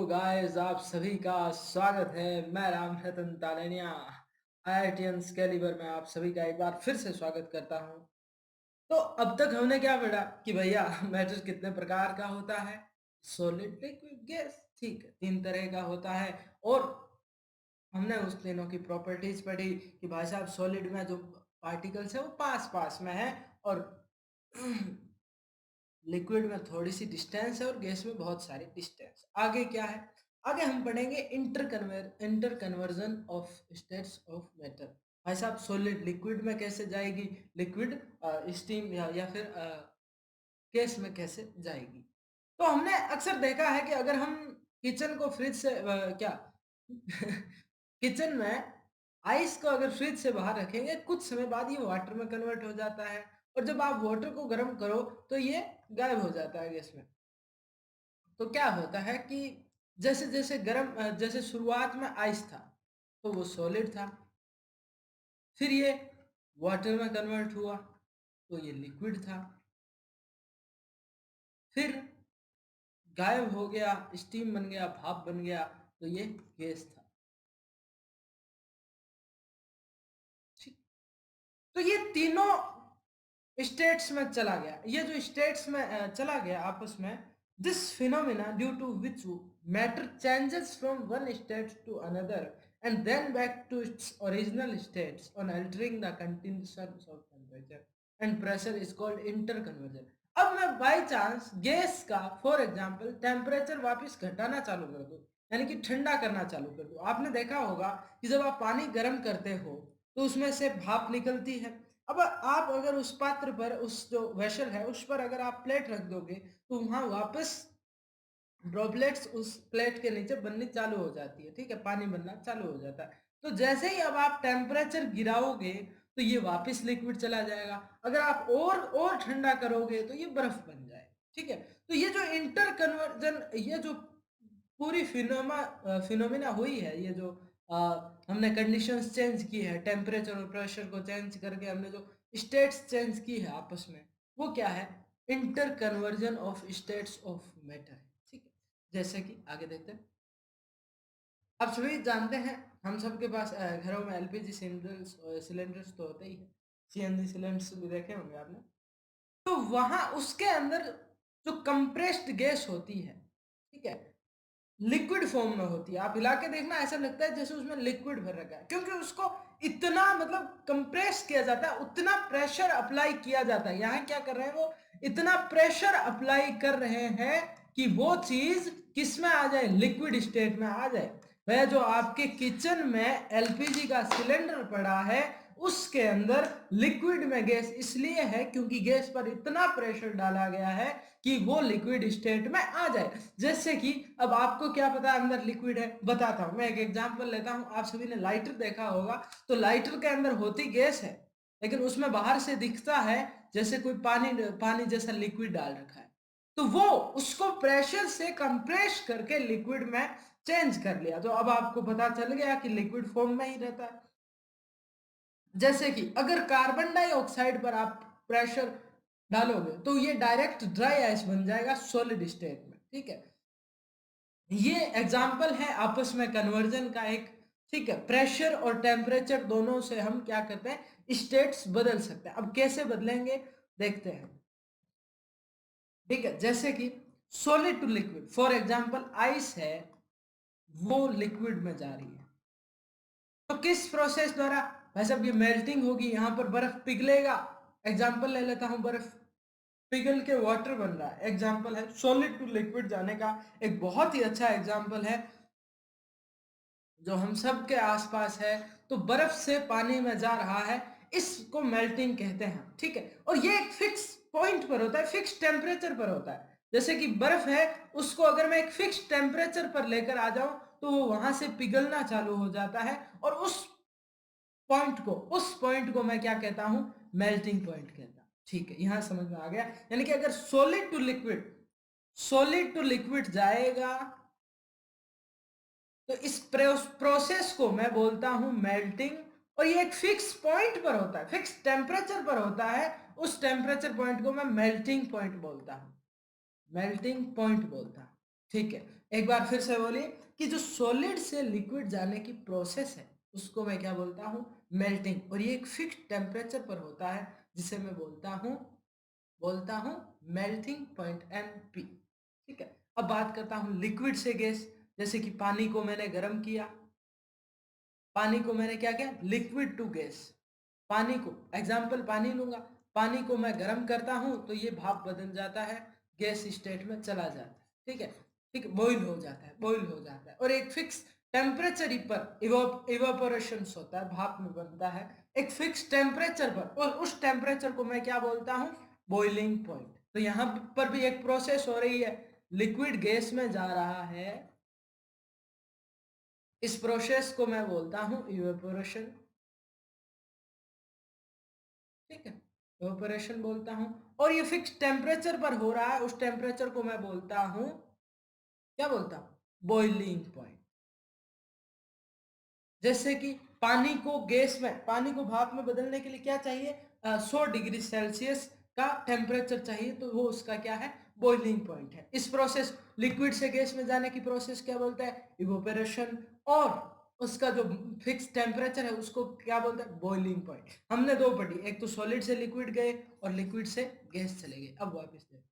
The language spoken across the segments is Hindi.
गाइस, आप सभी का स्वागत है। मैं राम रतन तालेनिया आईआईटीएन कैलिबर में आप सभी का एक बार फिर से स्वागत करता हूं। तो अब तक हमने क्या पढ़ा कि भैया मैटर कितने प्रकार का होता है। Solid, liquid, gas. ठीक है, तीन तरह का होता है। और हमने उस तीनों की प्रॉपर्टीज पढ़ी कि भाई साहब सॉलिड में जो पार्टिकल्स है वो पास पास में है, और लिक्विड में थोड़ी सी डिस्टेंस है, और गैस में बहुत सारी डिस्टेंस। आगे क्या है? आगे हम पढ़ेंगे inter conversion of states of matter. भाई साहब सॉलिड लिक्विड में कैसे जाएगी, लिक्विड स्टीम या फिर गैस में कैसे जाएगी। तो हमने अक्सर देखा है कि अगर हम किचन को फ्रिज से क्या किचन में आइस को अगर फ्रिज से बाहर रखेंगे, कुछ समय बाद ये वाटर में कन्वर्ट हो जाता है, और जब आप वाटर को गर्म करो तो ये गायब हो जाता है गैस में। तो क्या होता है कि जैसे जैसे जैसे शुरुआत में आइस था तो वो सॉलिड था, फिर ये वाटर में कन्वर्ट हुआ तो ये लिक्विड था, फिर गायब हो गया, स्टीम बन गया, भाप बन गया, तो ये गैस था। ठीक। तो ये तीनों स्टेट्स में चला गया, ये जो स्टेट्स में चला गया आपस में, this phenomena due to which matter changes from one state to another and then back to its original states on altering the conditions of temperature and pressure is called interconversion. अब मैं बाय चांस गैस का फॉर एग्जांपल टेम्परेचर वापस घटाना चालू कर दूं, यानी कि ठंडा करना चालू कर दूं। आपने देखा होगा कि जब आप पानी गर्म करते हो तो उसमें से भाप निकलती है। अब आप अगर उस पात्र पर, उस जो वेसल है उस पर अगर आप प्लेट रख दोगे तो वहां वापस ड्रॉपलेट्स उस प्लेट के नीचे बननी चालू हो जाती है। ठीक है, पानी बनना चालू हो जाता है। तो जैसे ही अब आप टेम्परेचर गिराओगे तो ये वापस लिक्विड चला जाएगा। अगर आप और ठंडा करोगे तो ये बर्फ बन जाएगा। ठीक है, तो ये जो इंटर कन्वर्जन, ये जो पूरी फिनोमिना हुई है, ये जो अ, हमने कंडीशंस चेंज की है, टेम्परेचर और प्रेशर को चेंज करके हमने जो स्टेट्स चेंज की है आपस में, वो क्या है? Inter conversion of states of matter है। ठीक है, जैसे कि आगे देखते हैं। आप सभी जानते हैं, हम सबके पास घरों में एलपीजी सिलेंडर्स तो होते ही है। सीएनजी सिलेंडर्स भी देखे होंगे आपने। तो वहां उसके अंदर जो कंप्रेस्ड गैस होती है, ठीक है, लिक्विड फॉर्म में होती है। आप हिला के देखना, ऐसा लगता है जैसे उसमें लिक्विड भर रखा है, क्योंकि उसको इतना मतलब कंप्रेस किया जाता है, उतना प्रेशर अप्लाई किया जाता है। यहाँ क्या कर रहे हैं वो, इतना प्रेशर अप्लाई कर रहे हैं कि वो चीज किस में आ जाए, लिक्विड स्टेट में आ जाए। वह जो आपके किचन में एलपीजी का सिलेंडर पड़ा है, उसके अंदर लिक्विड में गैस इसलिए है क्योंकि गैस पर इतना प्रेशर डाला गया है कि वो लिक्विड स्टेट में आ जाए। जैसे कि अब आपको क्या पता अंदर लिक्विड है, बताता हूं। मैं एक एग्जांपल लेता हूं। आप सभी ने लाइटर देखा होगा, तो लाइटर के अंदर होती गैस है, लेकिन उसमें बाहर से दिखता है जैसे कोई पानी पानी जैसा लिक्विड डाल रखा है। तो वो उसको प्रेशर से कंप्रेस करके लिक्विड में चेंज कर लिया, तो अब आपको पता चल गया कि लिक्विड फॉर्म में ही रहता है। जैसे कि अगर कार्बन डाइऑक्साइड पर आप प्रेशर डालोगे तो ये डायरेक्ट ड्राई आइस बन जाएगा सॉलिड स्टेट में। ठीक है, ये एग्जाम्पल है आपस में कन्वर्जन का एक। ठीक है, प्रेशर और टेम्परेचर दोनों से हम क्या करते हैं, स्टेट्स बदल सकते हैं। अब कैसे बदलेंगे देखते हैं। ठीक है, जैसे कि solid to liquid, for example ice है, वो लिक्विड में जा रही है, तो किस प्रोसेस द्वारा? भाई साहब ये मेल्टिंग होगी, यहाँ पर बर्फ पिघलेगा। एग्जाम्पल ले लेता हूँ, बर्फ पिघल के वाटर बन रहा है, एग्जाम्पल है। सॉलिड टू लिक्विड जाने का एक बहुत ही अच्छा एग्जाम्पल है जो हम सब के आसपास है। तो बर्फ से पानी में जा रहा है, इसको मेल्टिंग कहते हैं। ठीक है, और ये एक फिक्स पॉइंट पर होता है, फिक्स टेम्परेचर पर होता है। जैसे कि बर्फ है, उसको अगर मैं एक फिक्स टेम्परेचर पर लेकर आ जाऊं तो वो वहां से पिघलना चालू हो जाता है, और उस पॉइंट को मैं क्या कहता हूं, मेल्टिंग पॉइंट कहता हूं। ठीक है, यहां समझ में आ गया। यानी कि अगर सॉलिड टू लिक्विड जाएगा तो इस प्रोसेस को मैं बोलता हूं मेल्टिंग, और ये एक फिक्स पॉइंट पर होता है, फिक्स टेम्परेचर पर होता है। उस टेम्परेचर पॉइंट को मैं मेल्टिंग पॉइंट बोलता हूं, मेल्टिंग पॉइंट बोलता हूं। ठीक है, एक बार फिर से बोलिए कि जो सॉलिड से लिक्विड जाने की प्रोसेस है उसको मैं क्या बोलता हूँ, मेल्टिंग। और ये एक फिक्स टेम्परेचर पर होता है जिसे मैं बोलता हूँ मेल्टिंग पॉइंट MP। ठीक है, अब बात करता हूँ लिक्विड से गैस। जैसे कि पानी को मैंने गर्म किया, पानी को मैंने क्या किया, लिक्विड टू गैस। पानी को, एग्जाम्पल पानी लूंगा, पानी को मैं गर्म करता हूं तो ये भाप बदल जाता है, गैस स्टेट में चला जाता है। ठीक है, ठीक, बॉइल हो जाता है, बॉइल हो जाता है, और एक फिक्स टेम्परेचर पर इवापोरेशन होता है, भाप में बनता है एक फिक्स टेम्परेचर पर, और उस टेम्परेचर को मैं क्या बोलता हूँ, बॉइलिंग पॉइंट। तो यहाँ पर भी एक प्रोसेस हो रही है, लिक्विड गैस में जा रहा है, इस प्रोसेस को मैं बोलता हूँ इवेपोरेशन। ठीक है, इवेपोरेशन बोलता हूँ, और ये फिक्स टेम्परेचर पर हो रहा है, उस टेम्परेचर को मैं बोलता हूँ, क्या बोलता हूँ, बॉइलिंग पॉइंट। जैसे कि पानी को गैस में, पानी को भाप में बदलने के लिए क्या चाहिए, 100 डिग्री सेल्सियस का टेम्परेचर चाहिए, तो वो उसका क्या है, बॉइलिंग पॉइंट है। इस प्रोसेस, लिक्विड से गैस में जाने की प्रोसेस क्या बोलता है, इवोपरेशन। और उसका जो फिक्स टेम्परेचर है उसको क्या बोलता है, बॉइलिंग पॉइंट। हमने दो पढ़ी, एक तो सॉलिड से लिक्विड गए और लिक्विड से गैस चले गए। अब वापस देखते हैं,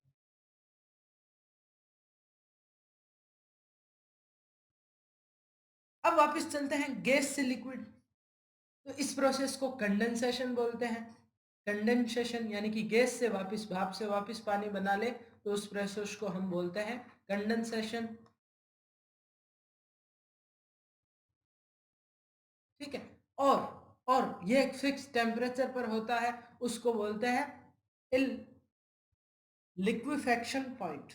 अब वापस चलते हैं गैस से लिक्विड। तो इस प्रोसेस को कंडेंसेशन बोलते हैं। कंडेंसेशन यानी कि गैस से वापस, भाप से वापस पानी बना ले, तो उस प्रोसेस को हम बोलते हैं कंडेंसेशन। ठीक है, और ये एक फिक्स टेम्परेचर पर होता है, उसको बोलते हैं लिक्विफेक्शन पॉइंट।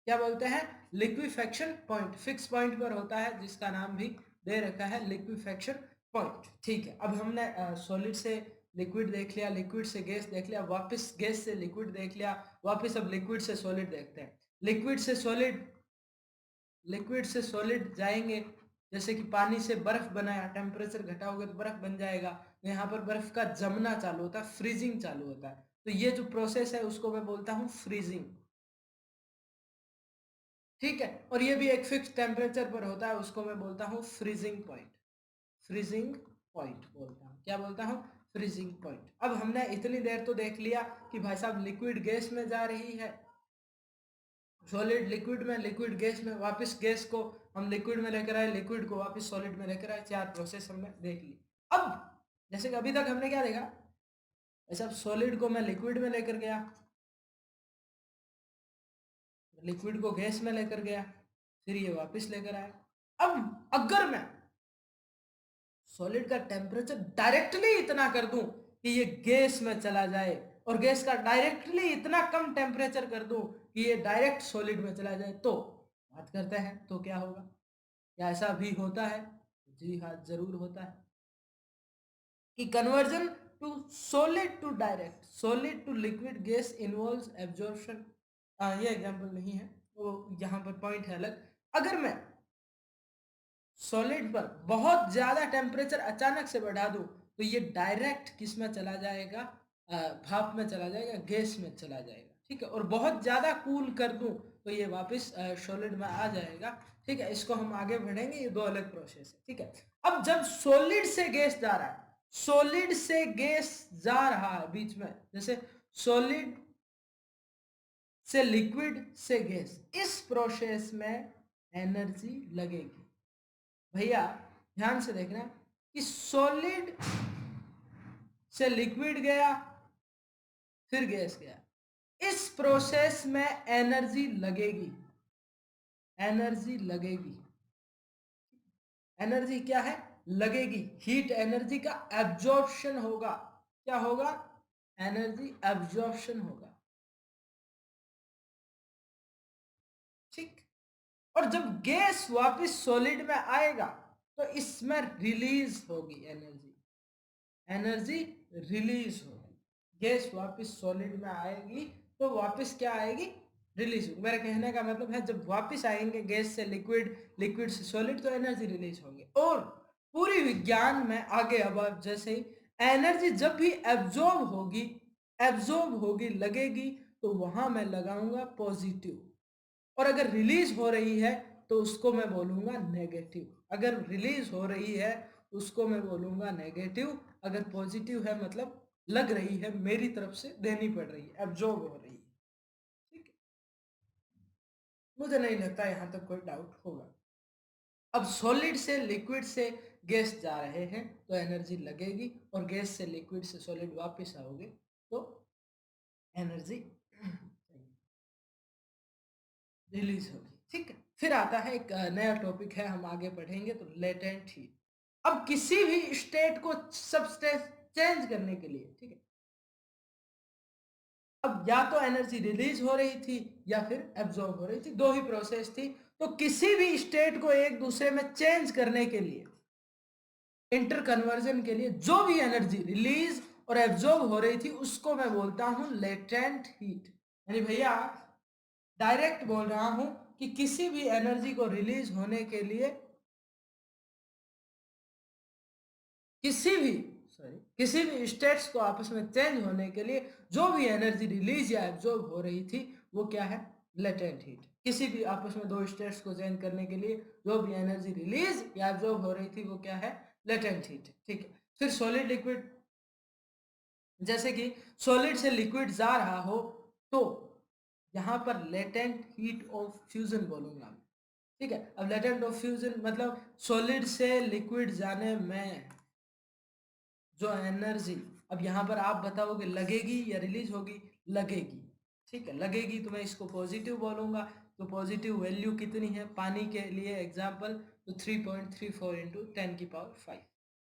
क्या बोलते हैं, लिक्विफेक्शन पॉइंट, फिक्स पॉइंट पर होता है जिसका नाम भी दे रखा है लिक्विफेक्शन पॉइंट। ठीक है, अब हमने सॉलिड से लिक्विड देख लिया, लिक्विड से गैस देख लिया, वापस गैस से लिक्विड देख लिया, वापस अब लिक्विड से सॉलिड देखते हैं। लिक्विड से सॉलिड, लिक्विड से सॉलिड जाएंगे। जैसे कि पानी से बर्फ बनाया, टेम्परेचर घटाओगे तो बर्फ बन जाएगा, तो यहाँ पर बर्फ का जमना चालू होता है, फ्रीजिंग चालू होता है। तो ये जो प्रोसेस है उसको मैं बोलता हूँ फ्रीजिंग। ठीक है, और ये भी एक फिक्स टेम्परेचर पर होता है, उसको मैं बोलता हूँ फ्रीजिंग पॉइंट। फ्रीजिंग पॉइंट बोलता हूँ, क्या बोलता हूँ, फ्रीजिंग पॉइंट। अब हमने इतनी देर तो देख लिया कि भाई साहब लिक्विड गैस में जा रही है, सॉलिड लिक्विड में, लिक्विड गैस में, वापस गैस को हम लिक्विड में लेकर आए, लिक्विड को वापस सॉलिड में लेकर आए, चार प्रोसेस हमने देख ली। अब जैसे कि अभी तक हमने क्या देखा, ऐसा सॉलिड को मैं लिक्विड में लेकर गया, लिक्विड को गैस में लेकर गया, फिर ये वापस लेकर आया। अब अगर मैं सॉलिड का टेम्परेचर डायरेक्टली इतना कर दूं कि ये गैस में चला जाए, और गैस का डायरेक्टली इतना कम टेम्परेचर कर दूं कि ये डायरेक्ट सॉलिड में चला जाए, तो बात करते हैं तो क्या होगा, क्या ऐसा भी होता है, जी हाँ जरूर होता है, कि conversion to solid to direct, solid to liquid gas involves absorption. ये एग्जांपल नहीं है, वो यहाँ पर पॉइंट है अलग। अगर मैं सॉलिड पर बहुत ज्यादा टेम्परेचर अचानक से बढ़ा दूं तो ये डायरेक्ट किस में चला जाएगा, भाप में चला जाएगा, गैस में चला जाएगा। ठीक है, और बहुत ज्यादा कूल कर दूं तो ये वापस सॉलिड में आ जाएगा। ठीक है, इसको हम आगे बढ़ेंगे, ये दो अलग प्रोसेस है। ठीक है, अब जब सॉलिड से गैस जा रहा है, सॉलिड से गैस जा रहा है बीच में, जैसे सॉलिड से लिक्विड से गैस, इस प्रोसेस में एनर्जी लगेगी। भैया ध्यान से देखना कि सॉलिड से लिक्विड गया, फिर गैस गया, इस प्रोसेस में एनर्जी लगेगी, एनर्जी लगेगी। एनर्जी क्या है, लगेगी, हीट एनर्जी का एब्जॉर्प्शन होगा। क्या होगा, एनर्जी एब्जॉर्प्शन होगा। ठीक, और जब गैस वापस सॉलिड में आएगा तो इसमें रिलीज होगी एनर्जी, एनर्जी रिलीज होगी। गैस वापस सॉलिड में आएगी तो वापस क्या आएगी, रिलीज होगी। मेरे कहने का मतलब है जब वापस आएंगे गैस से लिक्विड, लिक्विड से सॉलिड, तो एनर्जी रिलीज होगी। और पूरी विज्ञान में आगे अब आप जैसे ही एनर्जी जब भी एब्जॉर्ब होगी, एब्जॉर्ब होगी, लगेगी, तो वहां मैं लगाऊंगा पॉजिटिव। और अगर रिलीज हो रही है तो उसको मैं बोलूंगा नेगेटिव। अगर रिलीज हो रही है उसको मैं बोलूंगा नेगेटिव। अगर पॉजिटिव है मतलब लग रही है, मेरी तरफ से देनी पड़ रही है, एब्जॉर्ब हो रही है। ठीक है, मुझे नहीं लगता यहां तक कोई डाउट होगा। अब सॉलिड से लिक्विड से गैस जा रहे हैं तो एनर्जी लगेगी, और गैस से लिक्विड से सॉलिड वापस आओगे तो एनर्जी रिलीज होगी। ठीक है, फिर आता है एक नया टॉपिक है, हम आगे पढ़ेंगे तो लेटेंट हीट। अब किसी भी स्टेट को सबस्टेंस चेंज करने के लिए, ठीक है, अब या तो एनर्जी रिलीज हो रही थी या फिर एब्जॉर्ब हो रही थी, दो ही प्रोसेस थी। तो किसी भी स्टेट को एक दूसरे में चेंज करने के लिए, इंटर कन्वर्जन के लिए जो भी एनर्जी रिलीज और एब्जॉर्ब हो रही थी उसको मैं बोलता हूं लेटेंट हीट। यानी भैया डायरेक्ट बोल रहा हूं कि किसी भी एनर्जी को रिलीज होने के लिए, किसी भी किसी भी स्टेट्स को आपस में चेंज होने के लिए जो भी एनर्जी रिलीज या एब्जॉर्ब हो रही थी वो क्या है, लेटेंट हीट। किसी भी आपस में दो स्टेट्स को चेंज करने के लिए जो भी एनर्जी रिलीज या एब्जॉर्ब हो रही थी वो क्या है, लेटेंट हीट। ठीक है, फिर सॉलिड लिक्विड, जैसे कि सॉलिड से लिक्विड जा रहा हो तो यहाँ पर लेटेंट हीट ऑफ फ्यूजन बोलूंगा। ठीक है, अब लेटेंट ऑफ फ्यूजन मतलब सॉलिड से लिक्विड जाने में जो एनर्जी, अब यहाँ पर आप बताओगे लगेगी या रिलीज होगी, लगेगी। ठीक है, लगेगी तो मैं इसको पॉजिटिव बोलूंगा। तो पॉजिटिव वैल्यू कितनी है पानी के लिए एग्जांपल, तो 3.34 इंटू 10⁵।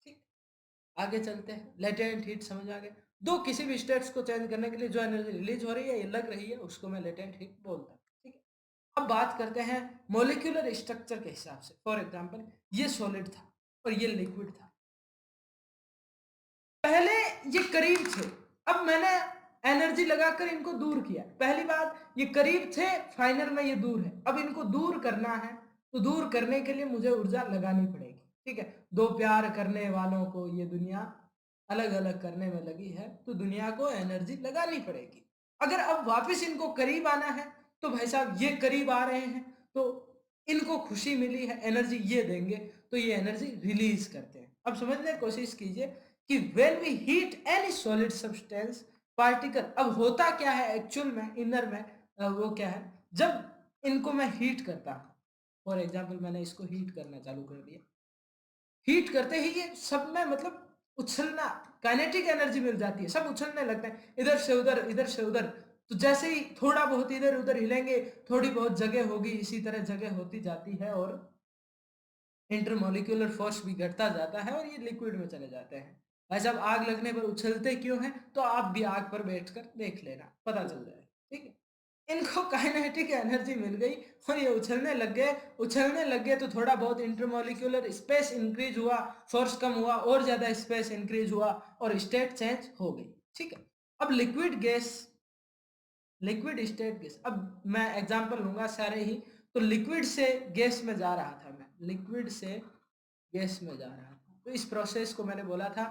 ठीक, आगे चलते हैं। लेटेंट हीट समझ आ गया, दो किसी भी स्टेट्स को चेंज करने के लिए जो एनर्जी रिलीज हो रही है या लग रही है उसको मैं लेटेंट हीट बोलता हूँ। ठीक है, अब बात करते हैं मोलिक्यूलर स्ट्रक्चर के हिसाब से। फॉर एग्जांपल ये सॉलिड था और ये लिक्विड था, पहले ये करीब थे, अब मैंने एनर्जी लगाकर इनको दूर किया। पहली बात, ये करीब थे, फाइनल में ये दूर है। अब इनको दूर करना है तो दूर करने के लिए मुझे ऊर्जा लगानी पड़ेगी। ठीक है, दो प्यार करने वालों को ये दुनिया अलग अलग करने में लगी है, तो दुनिया को एनर्जी लगानी पड़ेगी। अगर अब वापस इनको करीब आना है तो भाई साहब ये करीब आ रहे हैं तो इनको खुशी मिली है, एनर्जी ये देंगे, तो ये एनर्जी रिलीज करते हैं। अब समझने की कोशिश कीजिए कि when we heat any solid substance particle, अब होता क्या है एक्चुअल में इनर में, वो क्या है, जब इनको मैं हीट करता हूं, फॉर एग्जांपल मैंने इसको हीट करना चालू कर दिया, हीट करते ही ये सब में मतलब उछलना, काइनेटिक एनर्जी मिल जाती है, सब उछलने लगते हैं इधर से उधर इधर से उधर। तो जैसे ही थोड़ा बहुत इधर उधर हिलेंगे, थोड़ी बहुत जगह होगी, इसी तरह जगह होती जाती है और इंटरमोलिक्यूलर फोर्स भी घटता जाता है और ये लिक्विड में चले जाते हैं। भाई साहब आग लगने पर उछलते क्यों हैं, तो आप भी आग पर बैठकर देख लेना, पता चल जाए। ठीक है, इनको काइनेटिक एनर्जी मिल गई और ये उछलने लग गए। उछलने लग गए तो थोड़ा बहुत इंटरमोलिक्यूलर स्पेस इंक्रीज हुआ, फोर्स कम हुआ, और ज्यादा स्पेस इंक्रीज हुआ और स्टेट चेंज हो गई। ठीक है, अब liquid gas, liquid state gas, अब मैं एग्जांपल लूंगा सारे ही। तो लिक्विड से गैस में जा रहा था, मैं लिक्विड से गैस में जा रहा था, तो इस प्रोसेस को मैंने बोला था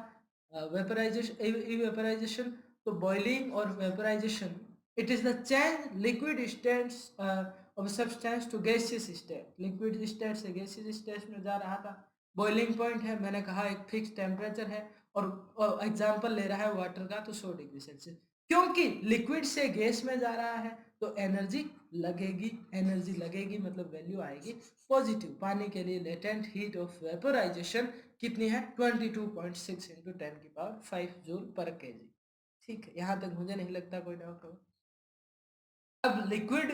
वेपराइजेशन, इवेपराइजेशन। तो बॉइलिंग और vaporisation, it is the change liquid states of substance to gaseous state. Liquid state से गैसियस स्टेट में जा रहा था। बॉइलिंग पॉइंट है, मैंने कहा एक फिक्स टेम्परेचर है, और एग्जांपल ले रहा है वाटर का, तो 100 डिग्री सेल्सियस। क्योंकि लिक्विड से गैस में जा रहा है तो एनर्जी लगेगी, एनर्जी लगेगी मतलब वैल्यू आएगी पॉजिटिव। पानी के लिए लेटेंट हीट ऑफ वेपोराइजेशन कितनी है, 22.6 इंटू 10⁵ जूल पर केजी। ठीक है, यहां तक मुझे नहीं लगता कोई डाउट होगा। अब लिक्विड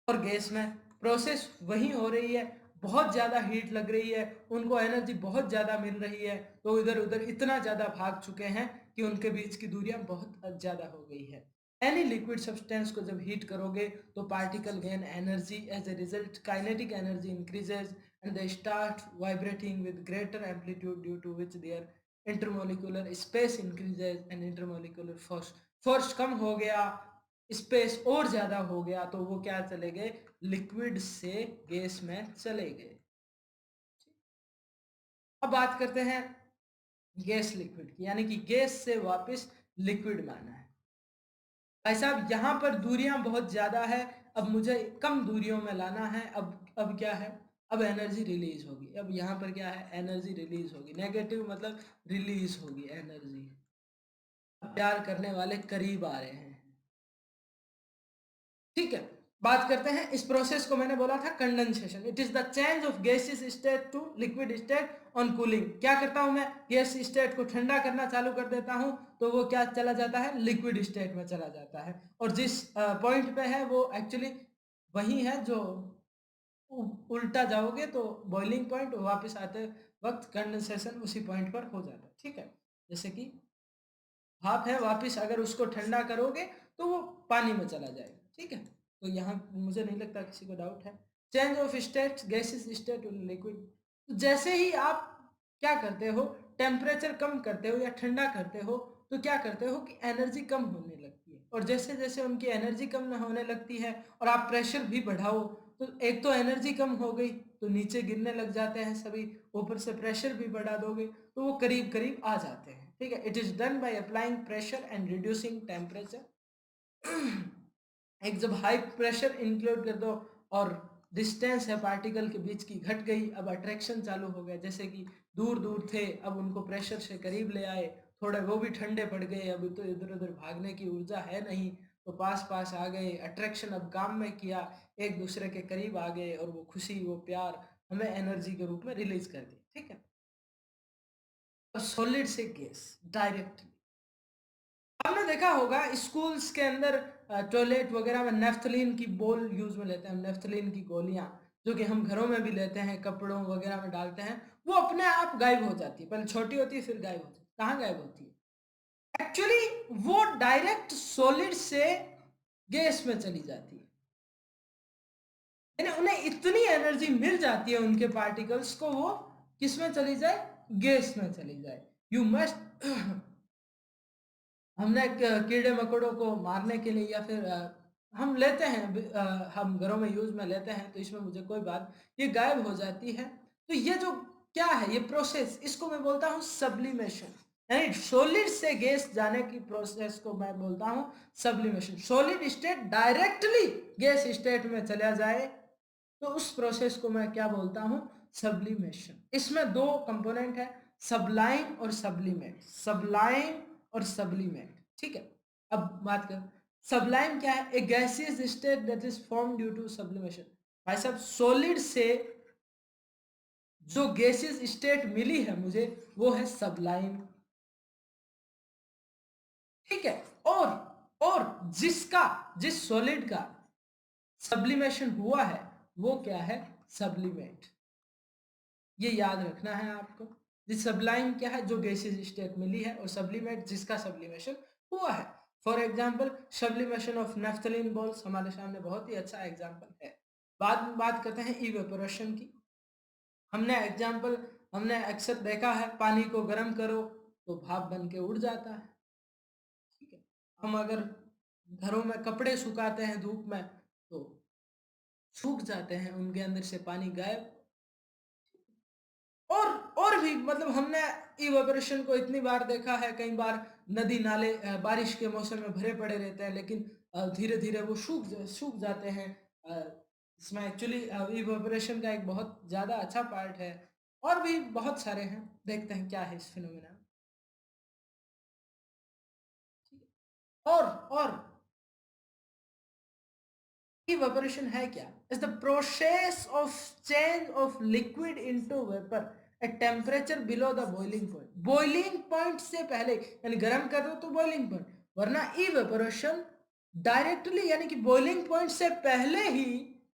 और गैस में प्रोसेस वही हो रही है, बहुत ज़्यादा हीट लग रही है, उनको एनर्जी बहुत ज़्यादा मिल रही है, तो इधर उधर इतना ज़्यादा भाग चुके हैं कि उनके बीच की दूरियां बहुत ज़्यादा हो गई है। एनी लिक्विड सब्सटेंस को जब हीट करोगे तो particle gain energy, as a result kinetic energy increases and they start vibrating with greater amplitude due to which their intermolecular space increases and intermolecular force, force कम हो गया, स्पेस और ज्यादा हो गया, तो वो क्या चले गए, लिक्विड से गैस में चले गए। अब बात करते हैं गैस लिक्विड की, यानी कि गैस से वापस लिक्विड में आना है। भाई साहब यहाँ पर दूरियां बहुत ज्यादा है, अब मुझे कम दूरियों में लाना है, अब क्या है, अब एनर्जी रिलीज होगी, अब यहाँ पर क्या है, एनर्जी रिलीज होगी, नेगेटिव मतलब रिलीज होगी एनर्जी। प्यार करने वाले करीब आ रहे हैं, ठीक है। बात करते हैं इस प्रोसेस को, मैंने बोला था condensation, it is the change of gases state to liquid state on cooling. क्या करता हूं मैं, गैस स्टेट को ठंडा करना चालू कर देता हूं, तो वो क्या चला जाता है, लिक्विड स्टेट में चला जाता है। और जिस पॉइंट पे है वो एक्चुअली वही है जो उल्टा जाओगे तो बॉइलिंग पॉइंट, वापस आते वक्त कंडेंसेशन उसी पॉइंट पर हो जाता है, ठीक है। जैसे कि भाप है, वापस अगर उसको ठंडा करोगे तो वो पानी में चला जाएगा, ठीक है। तो यहाँ मुझे नहीं लगता किसी को डाउट है। Change of state, gases state liquid, तो जैसे ही आप क्या करते हो, टेम्परेचर कम करते हो या ठंडा करते हो, तो क्या करते हो कि एनर्जी कम होने लगती है। और जैसे जैसे उनकी एनर्जी कम होने लगती है और आप प्रेशर भी बढ़ाओ, तो एक तो एनर्जी कम हो गई तो नीचे गिरने लग जाते हैं सभी, ऊपर से प्रेशर भी बढ़ा दोगे तो वो करीब करीब आ जाते हैं, ठीक है। It is done by applying pressure and reducing temperature. एक जब हाई प्रेशर इंक्लूड कर दो और डिस्टेंस है पार्टिकल के बीच की घट गई, अब अट्रैक्शन चालू हो गया, जैसे कि दूर दूर थे अब उनको प्रेशर से करीब ले आए, थोड़े वो भी ठंडे पड़ गए, अब तो इधर उधर भागने की ऊर्जा है नहीं, तो पास पास आ गए, अट्रैक्शन अब काम में किया, एक दूसरे के करीब आ गए और वो खुशी वो प्यार हमें एनर्जी के रूप में रिलीज कर दी, ठीक है। और सॉलिड से गैस डायरेक्टली, आपने देखा होगा स्कूल्स के अंदर टॉयलेट वगैरह में नेफ्थलीन की बोल यूज में लेते हैं, नेफ्थलीन की गोलियां, जो कि हम घरों में भी लेते हैं, कपड़ों वगैरह में डालते हैं, वो अपने आप गायब हो जाती है, पहले छोटी होती है फिर गायब होती है। कहाँ गायब होती है, एक्चुअली वो डायरेक्ट सॉलिड से गैस में चली जाती है, यानी उन्हें इतनी एनर्जी मिल जाती है उनके पार्टिकल्स को, वो किस में चली जाए, गैस में चली जाए। यू मस्ट हमने कीड़े मकोड़ों को मारने के लिए या फिर हम लेते हैं हम घरों में यूज में लेते हैं, तो इसमें मुझे कोई बात, ये गायब हो जाती है। तो ये जो क्या है ये प्रोसेस, इसको मैं बोलता हूँ सब्लिमेशन, यानी सॉलिड से गैस जाने की प्रोसेस को मैं बोलता हूँ sublimation. Solid state directly gas state में चला जाए तो उस प्रोसेस को मैं क्या बोलता हूँ, सब्लिमेशन। इसमें दो कंपोनेंट है, सब्लाइम और सब्लिमेट, सब्लाइम और सब्लिमेट, ठीक है। अब बात कर, सब्लाइम क्या है, a gaseous state that is form due to sublimation. भाई साहब सॉलिड से जो गैसियस स्टेट मिली है मुझे, वो है सब्लाइम, ठीक है। और जिसका, जिस सॉलिड का सब्लिमेशन हुआ है वो क्या है, सब्लिमेट। ये याद रखना है आपको। जिस सब्लाइम क्या है, जो गैसियस स्टेट मिली है, और सब्लिमेट जिसका सब्लिमेशन हुआ है। For example sublimation of naphthalene balls हमारे सामने बहुत ही अच्छा एग्जाम्पल है। बाद में बात करते हैं इवेपोरेशन की। हमने अक्सर देखा है, पानी को गर्म करो तो भाप बन के उड़ जाता है, ठीक है। हम अगर घरों में कपड़े सुखाते हैं धूप में तो सूख जाते हैं, उनके अंदर से पानी गायब। और और भी मतलब हमने इवेपोरेशन को इतनी बार देखा है, कई बार नदी नाले बारिश के मौसम में भरे पड़े रहते हैं, लेकिन धीरे धीरे वो सूख जाते हैं। अ, इसमें एक्चुअली इवेपोरेशन का एक बहुत ज़्यादा अच्छा पार्ट है, और भी बहुत सारे हैं, देखते हैं क्या है इस फिनोमेना। और evaporation है क्या, is the process of change of liquid into vapor at temperature below the boiling point। boiling point से पहले यानी गर्म कर दो तो boiling point, वरना evaporation डायरेक्टली यानी कि boiling point से पहले ही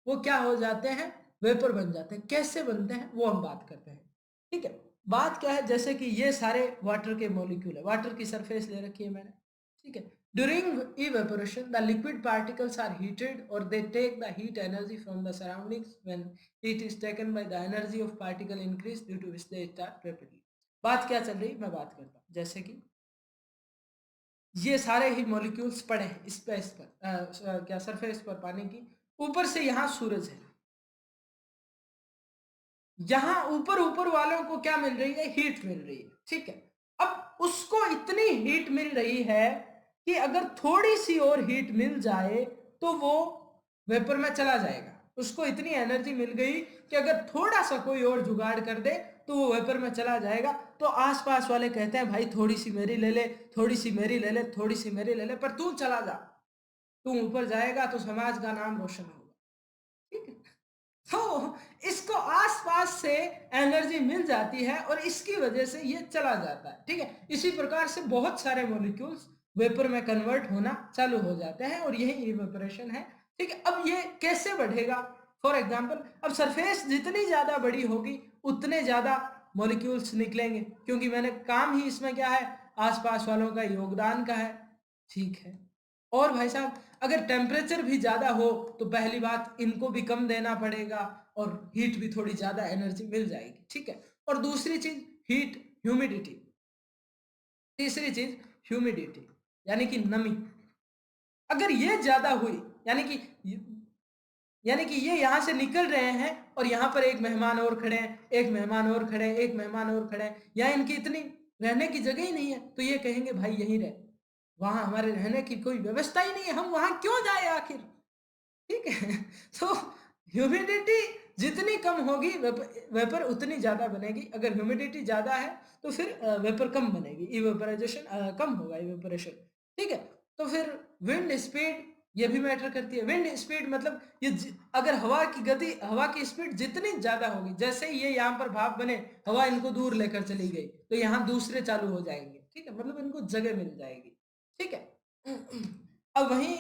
वो क्या हो जाते हैं, वेपर बन जाते हैं। कैसे बनते हैं वो हम बात करते हैं, ठीक है। बात क्या है, जैसे कि ये सारे वाटर के मॉलिक्यूल है, वाटर की सरफेस ले रखी है मैंने, ठीक है। During evaporation, the liquid particles are heated or they take the heat energy from the surroundings when heat is taken by the energy of particle increase due to which they start rapidly। बात क्या चल रही मैं बात करता हूँ, जैसे कि ये सारे ही मॉलिक्यूल्स पड़े हैं स्पेस पर, क्या सरफेस पर पानी की, ऊपर से यहाँ सूरज है, यहाँ ऊपर ऊपर वालों को क्या मिल रही है, हीट मिल रही है, ठीक है। अब उसको इतनी हीट मिल रही है कि अगर थोड़ी सी और हीट मिल जाए तो वो वेपर में चला जाएगा। उसको इतनी एनर्जी मिल गई कि अगर थोड़ा सा कोई और जुगाड़ कर दे तो वो वेपर में चला जाएगा। तो आसपास वाले कहते हैं भाई थोड़ी सी मेरी ले ले, थोड़ी सी मेरी ले ले, थोड़ी सी मेरी ले ले, पर तू चला जा, तू ऊपर जाएगा तो समाज का नाम रोशन होगा। ठीक है, तो इसको आसपास से एनर्जी मिल जाती है और इसकी वजह से ये चला जाता है। ठीक है, इसी प्रकार से बहुत सारे मॉलिक्यूल्स वेपर में कन्वर्ट होना चालू हो जाते हैं और यही इवेपोरेशन है। ठीक है, अब ये कैसे बढ़ेगा? फॉर एग्जांपल, अब सरफेस जितनी ज्यादा बड़ी होगी उतने ज्यादा मॉलिक्यूल्स निकलेंगे, क्योंकि मैंने काम ही इसमें क्या है, आसपास वालों का योगदान का है। ठीक है, और भाई साहब अगर टेम्परेचर भी ज़्यादा हो तो पहली बात इनको भी कम देना पड़ेगा और हीट भी थोड़ी ज़्यादा एनर्जी मिल जाएगी। ठीक है, और दूसरी चीज़ हीट, ह्यूमिडिटी। तीसरी चीज़ ह्यूमिडिटी यानी कि नमी। अगर ये ज़्यादा हुई यानी कि ये यहाँ से निकल रहे हैं और यहाँ पर एक मेहमान और खड़े हैं, एक मेहमान और खड़े हैं, एक मेहमान और खड़े हैं, यहाँ इनकी इतनी रहने की जगह ही नहीं है, तो ये कहेंगे भाई यहीं रहे, वहाँ हमारे रहने की कोई व्यवस्था ही नहीं है, हम वहाँ क्यों जाए आखिर। ठीक है, तो ह्यूमिडिटी जितनी कम होगी वेपर उतनी ज़्यादा बनेगी। अगर ह्यूमिडिटी ज़्यादा है तो फिर वेपर कम बनेगी, इवेपोराइजेशन कम होगा, इवेपोरेशन। ठीक है, तो फिर विंड स्पीड ये भी मैटर करती है। विंड स्पीड मतलब अगर हवा की गति, हवा की स्पीड जितनी ज़्यादा होगी, जैसे ही ये यहाँ पर भाप बने, हवा इनको दूर लेकर चली गई तो यहाँ दूसरे चालू हो जाएंगे। ठीक है, मतलब इनको जगह मिल जाएगी। ठीक है, अब वहीं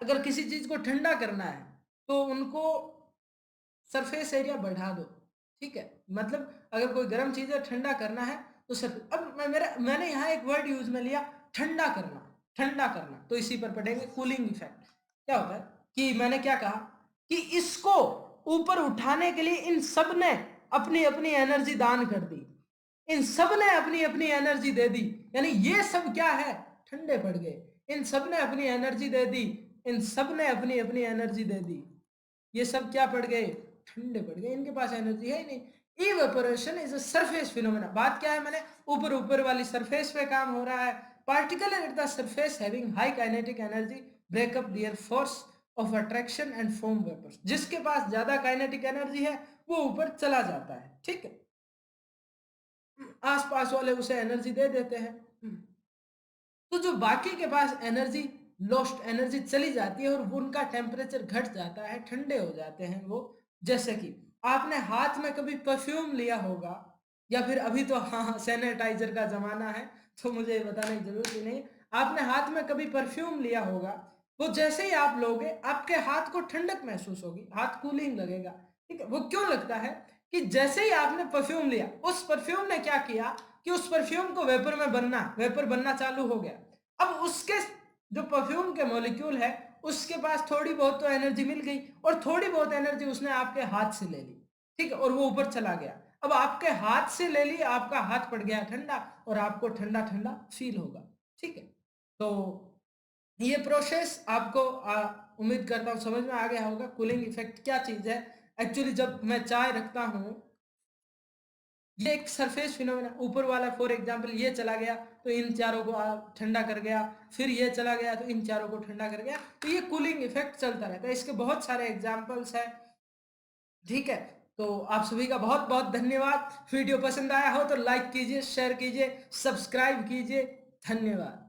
अगर किसी चीज को ठंडा करना है तो उनको सरफेस एरिया बढ़ा दो। ठीक है, मतलब अगर कोई गर्म चीज है ठंडा करना है तो सर, अब मैंने यहाँ एक वर्ड यूज में लिया, ठंडा करना। ठंडा करना तो इसी पर पढ़ेंगे, कूलिंग इफेक्ट। क्या होता है कि मैंने क्या कहा कि इसको ऊपर उठाने के लिए इन सब ने अपनी अपनी एनर्जी दान कर दी, इन सब ने अपनी अपनी एनर्जी दे दी, यानी ये सब क्या है, ठंडे पड़ गए। इन सब ने अपनी एनर्जी दे दी, इन सब ने अपनी अपनी एनर्जी दे दी, ये सब क्या पड़ गए, ठंडे पड़ गए, इनके पास एनर्जी है ही नहीं। Evaporation is a surface phenomena. बात क्या है, मैंने ऊपर ऊपर वाली सरफेस पे काम हो रहा है। Particular at the surface having high kinetic energy break up their force of attraction and form vapours. जिसके पास ज्यादा काइनेटिक एनर्जी है वो ऊपर चला जाता है। ठीक है, आसपास वाले उसे एनर्जी दे देते हैं। तो जो बाकी के पास एनर्जी, लॉस्ट एनर्जी चली जाती है और वो उनका टेम्परेचर घट जाता है, ठंडे हो जाते हैं वो। जैसे कि आपने हाथ में कभी परफ्यूम लिया होगा, या फिर अभी तो हाँ सैनिटाइजर का जमाना है तो मुझे बताने की जरूरत ही नहीं, आपने हाथ में कभी परफ्यूम लिया होगा, वो जैसे ही आप लोगे आपके हाथ को ठंडक महसूस होगी, हाथ कूलिंग लगेगा। ठीक है, वो क्यों लगता है कि जैसे ही आपने परफ्यूम लिया, उस परफ्यूम ने क्या किया कि उस परफ्यूम को वेपर बनना चालू हो गया। अब उसके जो परफ्यूम के मॉलिक्यूल है उसके पास थोड़ी बहुत तो एनर्जी मिल गई और थोड़ी बहुत एनर्जी उसने आपके हाथ से ले ली। ठीक है, और वो ऊपर चला गया। अब आपके हाथ से ले ली, आपका हाथ पड़ गया ठंडा और आपको ठंडा ठंडा फील होगा। ठीक है, तो ये प्रोसेस आपको उम्मीद करता हूँ समझ में आ गया होगा। कूलिंग इफेक्ट क्या चीज है। एक्चुअली जब मैं चाय रखता हूँ, ये एक सरफेस फिनोमेना, ऊपर वाला फॉर एग्जांपल ये चला गया तो इन चारों को ठंडा कर गया, फिर ये चला गया तो इन चारों को ठंडा कर गया, तो ये कूलिंग इफेक्ट चलता रहता है। इसके बहुत सारे एग्जांपल्स है। ठीक है, तो आप सभी का बहुत बहुत धन्यवाद। वीडियो पसंद आया हो तो लाइक कीजिए, शेयर कीजिए, सब्सक्राइब कीजिए। धन्यवाद।